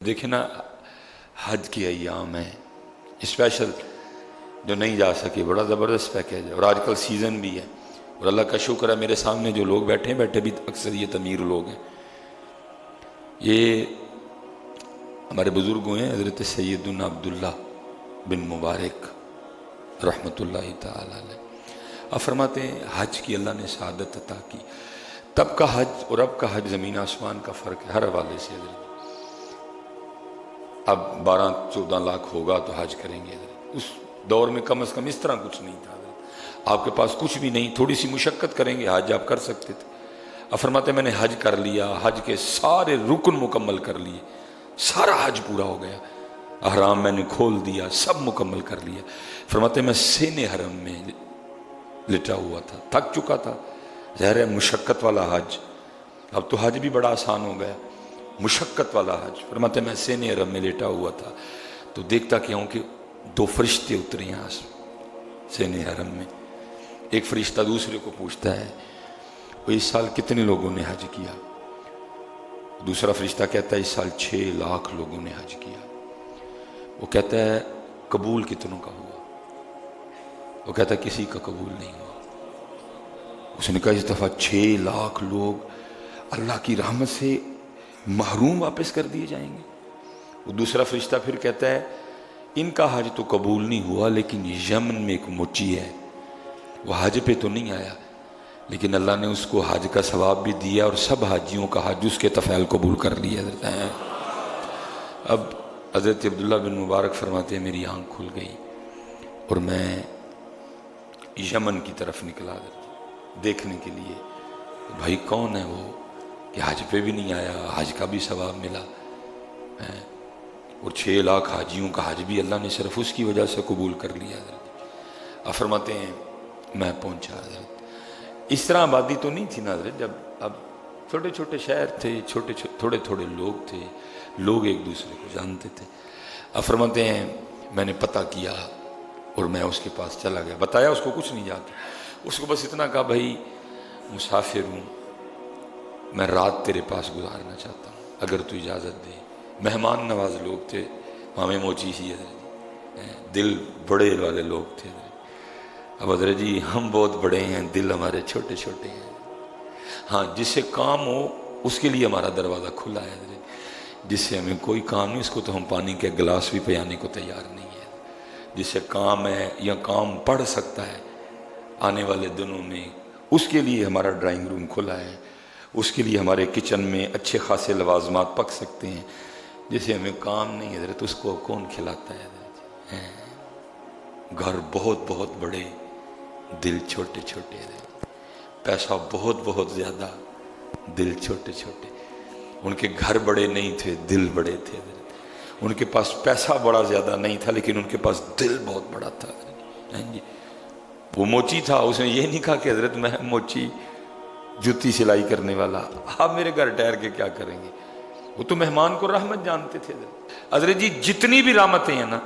دیکھیں نا، حج کے ایام ہیں اسپیشل، جو نہیں جا سکے بڑا زبردست پیکیج ہے، اور آج کل سیزن بھی ہے، اور اللہ کا شکر ہے میرے سامنے جو لوگ بیٹھے بھی اکثریت امیر لوگ ہیں۔ یہ ہمارے بزرگ ہوئے ہیں حضرت سیدنا عبداللہ بن مبارک رحمۃ اللہ تعالی علیہ۔ آپ فرماتے ہیں حج کی اللہ نے سعادت عطا کی۔ تب کا حج اور اب کا حج زمین آسمان کا فرق ہے ہر حوالے سے۔ حضرت اب 12-14 لاکھ ہوگا تو حج کریں گے۔ اس دور میں کم از کم اس طرح کچھ نہیں تھا، آپ کے پاس کچھ بھی نہیں، تھوڑی سی مشقت کریں گے حج آپ کر سکتے تھے۔ اب فرماتے میں نے حج کر لیا، حج کے سارے رکن مکمل کر لیے، سارا حج پورا ہو گیا، احرام میں نے کھول دیا، سب مکمل کر لیا۔ فرماتے میں سین حرم میں لٹا ہوا تھا، تھک چکا تھا، ظاہر ہے مشقت والا حج۔ اب تو حج بھی بڑا آسان ہو گیا، مشقت والا حج۔ فرماتے میں سین حرم میں لیٹا ہوا تھا تو دیکھتا کیا ہوں کہ 2 فرشتے اترے ہیں سین حرم میں۔ ایک فرشتہ دوسرے کو پوچھتا ہے وہ اس سال کتنے لوگوں نے حج کیا؟ دوسرا فرشتہ کہتا ہے اس سال 6 لاکھ لوگوں نے حج کیا۔ وہ کہتا ہے قبول کتنوں کا ہوا؟ وہ کہتا ہے کسی کا قبول نہیں ہوا۔ اس نے کہا اس دفعہ 6 لاکھ لوگ اللہ کی رحمت سے محروم واپس کر دیے جائیں گے۔ وہ دوسرا فرشتہ پھر کہتا ہے ان کا حج تو قبول نہیں ہوا، لیکن یمن میں ایک موچی ہے، وہ حج پہ تو نہیں آیا لیکن اللہ نے اس کو حج کا ثواب بھی دیا، اور سب حاجیوں کا حج اس کے طفیل قبول کر لیا۔ اب حضرت عبداللہ بن مبارک فرماتے ہیں میری آنکھ کھل گئی اور میں یمن کی طرف نکلا دیکھنے کے لیے، بھائی کون ہے وہ کہ حج پہ بھی نہیں آیا، حج کا بھی ثواب ملا، اور 6 لاکھ حاجیوں کا حج بھی اللہ نے صرف اس کی وجہ سے قبول کر لیا۔ حضرت اب فرماتے ہیں میں پہنچا، حضرت اس طرح آبادی تو نہیں تھی نا حضرت، جب اب چھوٹے چھوٹے شہر تھے، تھوڑے تھوڑے لوگ تھے، لوگ ایک دوسرے کو جانتے تھے۔ اب فرماتے ہیں میں نے پتہ کیا اور میں اس کے پاس چلا گیا، بتایا اس کو کچھ نہیں جاتا، اس کو بس اتنا کہا بھائی مسافر ہوں، میں رات تیرے پاس گزارنا چاہتا ہوں اگر تو اجازت دے۔ مہمان نواز لوگ تھے، مامے موچی سی حضرت، دل بڑے والے لوگ تھے۔ اب حضرت جی ہم بہت بڑے ہیں، دل ہمارے چھوٹے چھوٹے ہیں، ہاں جس سے کام ہو اس کے لیے ہمارا دروازہ کھلا ہے حضرت، جس سے ہمیں کوئی کام نہیں اس کو تو ہم پانی کے گلاس بھی پلانے کو تیار نہیں ہے۔ جس سے کام ہے یا کام پڑ سکتا ہے آنے والے دنوں میں، اس کے لیے ہمارا ڈرائنگ روم کھلا ہے، اس کے لیے ہمارے کچن میں اچھے خاصے لوازمات پک سکتے ہیں۔ جسے ہمیں کام نہیں حضرت اس کو کون کھلاتا ہے حضرت؟ گھر بہت بہت بڑے، دل چھوٹے چھوٹے، پیسہ بہت بہت زیادہ، دل چھوٹے چھوٹے۔ ان کے گھر بڑے نہیں تھے، دل بڑے تھے حضرت۔ ان کے پاس پیسہ بڑا زیادہ نہیں تھا لیکن ان کے پاس دل بہت بڑا تھا حضرت۔ وہ موچی تھا، اس نے یہ نہیں کہا کہ حضرت میں موچی جوتی سلائی کرنے والا، آپ میرے گھر ٹھہر کے کیا کریں گے؟ وہ تو مہمان کو رحمت جانتے تھے حضرت جی۔ جتنی بھی رحمتیں ہیں نا،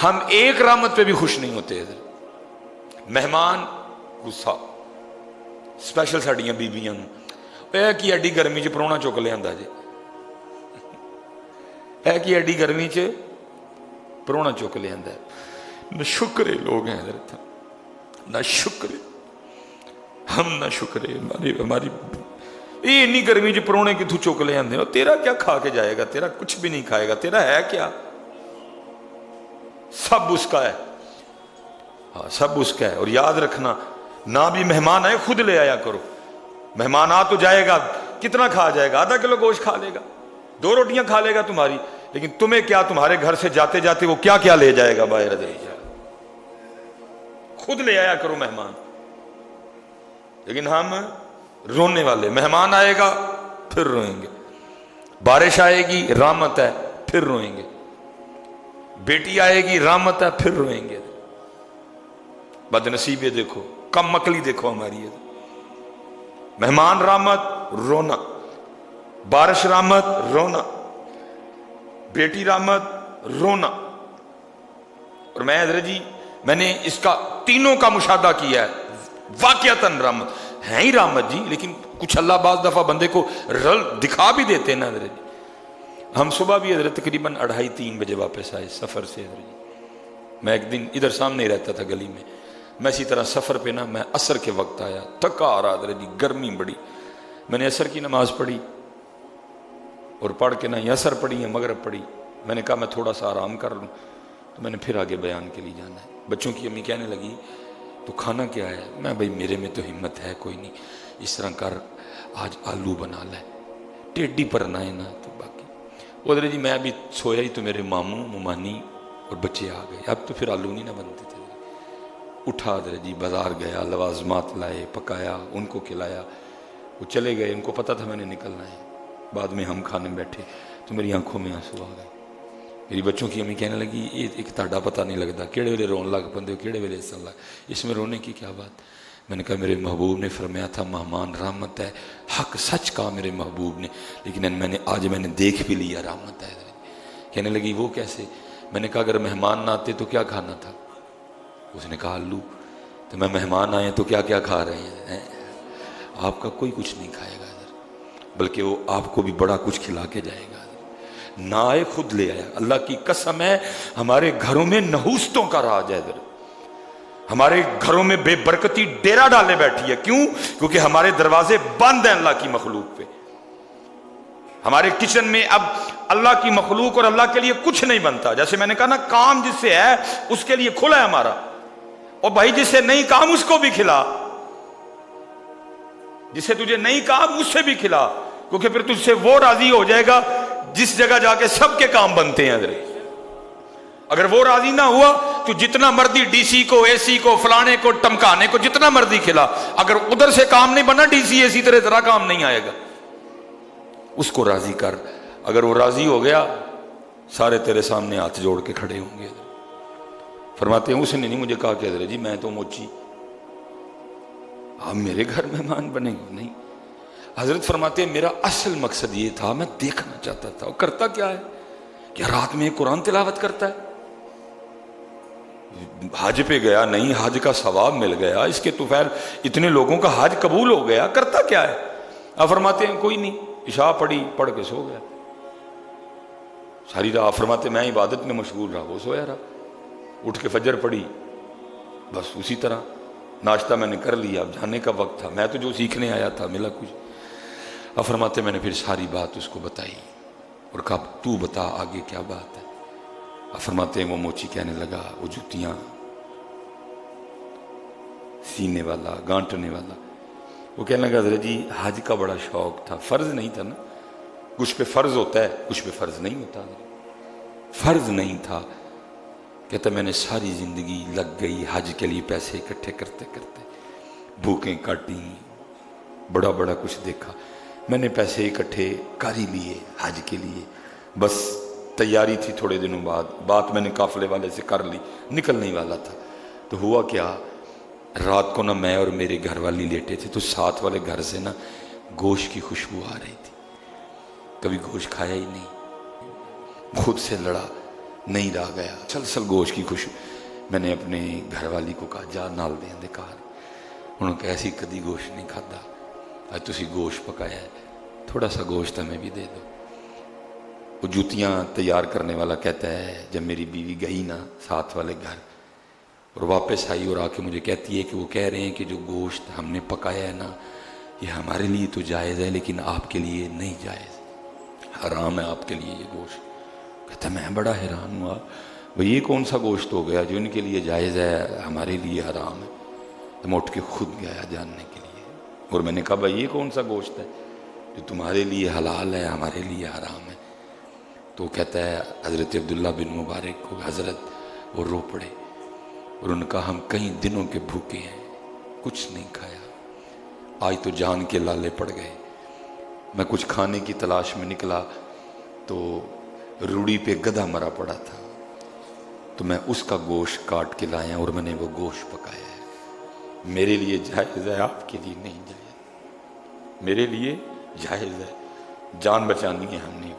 ہم ایک رحمت پہ بھی خوش نہیں ہوتے حضرت۔ مہمان غصہ، سپیشل ساڑیاں بیبیاں اے کی ایڈی گرمی چ پرونا چک لے آندا جی، اے کی ایڈی گرمی چ پرونا چک لے آندا ہے۔ نہ شکر لوگ ہیں حضرت، نہ شکر ہم، نہ شکر ہماری یہ انی گرمی چ پرونے کتوں چک لے آندے ہو؟ تیرا کیا کھا کے جائے گا؟ تیرا کچھ بھی نہیں کھائے گا، تیرا ہے کیا؟ سب اس کا ہے، ہاں سب اس کا ہے۔ اور یاد رکھنا نہ بھی مہمان آئے خود لے آیا کرو۔ مہمان آ تو جائے گا، کتنا کھا جائے گا؟ آدھا کلو گوشت کھا لے گا، 2 روٹیاں کھا لے گا تمہاری، لیکن تمہیں کیا، تمہارے گھر سے جاتے جاتے وہ کیا کیا لے جائے گا باہر؟ خود لے آیا کرو مہمان۔ لیکن ہم رونے والے، مہمان آئے گا پھر روئیں گے، بارش آئے گی رحمت ہے پھر روئیں گے، بیٹی آئے گی رحمت ہے پھر روئیں گے۔ بد نصیبی دیکھو، کم عقلی دیکھو ہماری ہے۔ مہمان رحمت رونا، بارش رحمت رونا، بیٹی رحمت رونا۔ اور میں حضرت جی میں نے اس کا تینوں کا مشاہدہ کیا ہے، واقعتاً رحمت ہے ہی رحمت جی، لیکن کچھ اللہ بعض دفعہ بندے کو رل دکھا بھی دیتے ہیں نا حضرت جی۔ ہم صبح بھی حضرت تقریباً 2:30-3 بجے واپس آئے سفر سے حضرت جی۔ میں ایک دن ادھر سامنے ہی رہتا تھا گلی میں، میں اسی طرح سفر پہ نا، میں عصر کے وقت آیا، تھکا آ رہا حضرت جی، گرمی بڑی، میں نے عصر کی نماز پڑھی اور پڑھ کے نہ یہ عصر پڑھی یا مغرب پڑھی، میں نے کہا میں تھوڑا سا آرام کر لوں، تو میں نے پھر آگے بیان کے لیے جانا ہے۔ بچوں کی امی کہنے لگی تو کھانا کیا ہے؟ میں بھائی میرے میں تو ہمت ہے کوئی نہیں، اس طرح کر آج آلو بنا لے، ٹیڈی پر نہ ہے نا تو باقی۔ حضرت جی میں ابھی سویا ہی تو میرے ماموں ممانی اور بچے آ گئے، اب تو پھر آلو نہیں نہ بنتے تھے۔ اٹھا حضرت جی بازار گیا، لوازمات لائے، پکایا، ان کو کھلایا، وہ چلے گئے، ان کو پتہ تھا میں نے نکلنا ہے۔ بعد میں ہم کھانے میں بیٹھے تو میری آنکھوں میں آنسو آ گئے۔ میری بچوں کی امی کہنے لگی یہ ایک تاڑا پتہ نہیں لگتا کیڑے ویلے رون لگ پندے ہو، کیڑے ویلے ہسن لگ، اس میں رونے کی کیا بات؟ میں نے کہا میرے محبوب نے فرمایا تھا مہمان رحمت ہے، حق سچ کہا میرے محبوب نے، لیکن آج میں نے دیکھ بھی لیا رحمت ہے۔ کہنے لگی وہ کیسے؟ میں نے کہا اگر مہمان نہ آتے تو کیا کھانا تھا؟ اس نے کہا آلو۔ تو میں مہمان آئے تو کیا کیا کھا رہے ہیں؟ آپ کا کوئی کچھ نہیں کھائے گا حضرت، بلکہ وہ آپ کو بھی بڑا کچھ کھلا کے جائے گا۔ نہ آئے خود لے آیا، اللہ کی قسم ہے ہمارے گھروں میں نحوستوں کا راج ہے حضرت، ہمارے گھروں میں بے برکتی ڈیرا ڈالے بیٹھی ہے۔ کیوں؟ کیونکہ ہمارے دروازے بند ہیں اللہ کی مخلوق پہ۔ ہمارے کچن میں اب اللہ کی مخلوق اور اللہ کے لیے کچھ نہیں بنتا۔ جیسے میں نے کہا نا کام جس سے ہے اس کے لیے کھلا ہے ہمارا، اور بھائی جس سے نہیں کام اس کو بھی کھلا، جس سے تجھے نہیں کام اس سے بھی کھلا، کیونکہ پھر تجھ سے وہ راضی ہو جائے گا جس جگہ جا کے سب کے کام بنتے ہیں حضرت۔ اگر وہ راضی نہ ہوا تو جتنا مرضی ڈی سی کو، اے سی کو، فلانے کو، ٹمکانے کو جتنا مرضی کھلا، اگر ادھر سے کام نہیں بنا ڈی سی اے سی طرح ذرا کام نہیں آئے گا۔ اس کو راضی کر، اگر وہ راضی ہو گیا سارے تیرے سامنے ہاتھ جوڑ کے کھڑے ہوں گے۔ فرماتے ہیں اس نے نہیں مجھے کہا کہ حضرت جی میں تو موچی، آپ میرے گھر مہمان بنے گے؟ نہیں۔ حضرت فرماتے ہیں میرا اصل مقصد یہ تھا، میں دیکھنا چاہتا تھا وہ کرتا کیا ہے، کیا رات میں قرآن تلاوت کرتا ہے؟ حج پہ گیا نہیں، حج کا ثواب مل گیا، اس کے تو خیر اتنے لوگوں کا حج قبول ہو گیا، کرتا کیا ہے؟ آپ فرماتے ہیں کوئی نہیں، عشاء پڑھی، پڑھ کے سو گیا ساری رات۔ فرماتے میں عبادت میں مشغول رہا، وہ سویا رہا۔ اٹھ کے فجر پڑھی، بس اسی طرح ناشتہ میں نے کر لیا، اب جانے کا وقت تھا، میں تو جو سیکھنے آیا تھا ملا کچھ۔ اب فرماتے میں نے پھر ساری بات اس کو بتائی اور کہا تو بتا آگے کیا بات ہے؟ اب فرماتے ہیں وہ موچی کہنے لگا وہ جوتیاں سینے والا، گانٹنے والا، وہ کہنے لگا حضرت جی حج کا بڑا شوق تھا، فرض نہیں تھا نا، کچھ پہ فرض ہوتا ہے کچھ پہ فرض نہیں ہوتا، فرض نہیں تھا۔ کہتا میں نے ساری زندگی لگ گئی حج کے لیے پیسے اکٹھے کرتے کرتے، بھوکیں کاٹی، بڑا بڑا کچھ دیکھا، میں نے پیسے اکٹھے کر ہی لیے حج کے لیے، بس تیاری تھی تھوڑے دنوں بعد، بات میں نے قافلے والے سے کر لی، نکلنے والا تھا۔ تو ہوا کیا، رات کو نہ میں اور میرے گھر والی لیٹے تھے تو ساتھ والے گھر سے نا گوشت کی خوشبو آ رہی تھی، کبھی گوشت کھایا ہی نہیں، خود سے لڑا، نہیں رہ گیا، سلسل گوشت کی خوشبو۔ میں نے اپنے گھر والی کو کہا جا نال دیں دے کار، انہوں نے کہا ایسی کدی گوشت نہیں کھادا، آج تسی گوشت پکایا ہے، تھوڑا سا گوشت ہمیں بھی دے دو۔ وہ جوتیاں تیار کرنے والا کہتا ہے جب میری بیوی گئی نا ساتھ والے گھر اور واپس آئی اور آ کے مجھے کہتی ہے کہ وہ کہہ رہے ہیں کہ جو گوشت ہم نے پکایا ہے نا یہ ہمارے لیے تو جائز ہے لیکن آپ کے لیے نہیں جائز، حرام ہے آپ کے لیے یہ گوشت۔ کہتا میں بڑا حیران ہوا، بھئی یہ کون سا گوشت ہو گیا جو ان کے لیے جائز ہے ہمارے لیے حرام ہے؟ تو میں اٹھ کے خود گیا جاننے کے لیے، اور میں نے کہا بھئی یہ کون سا گوشت ہے جو تمہارے لیے حلال ہے ہمارے لیے حرام ہے؟ تو کہتا ہے حضرت عبداللہ بن مبارک کو حضرت، وہ رو پڑے اور انہوں نے کہا ہم کئی دنوں کے بھوکے ہیں، کچھ نہیں کھایا، آج تو جان کے لالے پڑ گئے۔ میں کچھ کھانے کی تلاش میں نکلا تو روڑی پہ گدھا مرا پڑا تھا، تو میں اس کا گوشت کاٹ کے لایا اور میں نے وہ گوشت پکایا ہے۔ میرے لیے جائز ہے، آپ کے لیے نہیں جائز، میرے لیے جائز ہے، جان بچانی ہے ہم نے،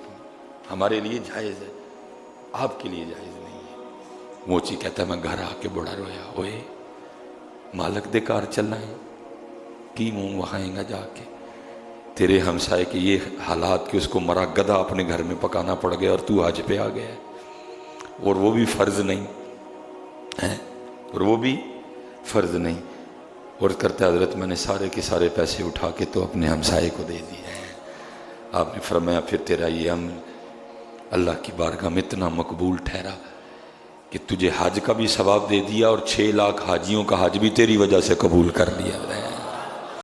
ہمارے لیے جائز ہے، آپ کے لیے جائز نہیں ہے۔ موچی کہتا ہے میں گھر آ کے بڑا رویا، ہوئے مالک دے کار چلنا ہے کی منہ وہائیں گا جا کے، تیرے ہمسائے کے یہ حالات کہ اس کو مرا گدھا اپنے گھر میں پکانا پڑ گیا اور تو حج پہ آ گیا ہے، اور وہ بھی فرض نہیں ہے، اور وہ بھی فرض نہیں، اور کرتا حضرت میں نے سارے کے سارے پیسے اٹھا کے تو اپنے ہمسائے کو دے دیے ہیں۔ آپ نے فرمایا پھر تیرا یہ عمل اللہ کی بارگاہ میں اتنا مقبول ٹھہرا کہ تجھے حج کا بھی ثواب دے دیا، اور 6 لاکھ حاجیوں کا حج بھی تیری وجہ سے قبول کر لیا ہے۔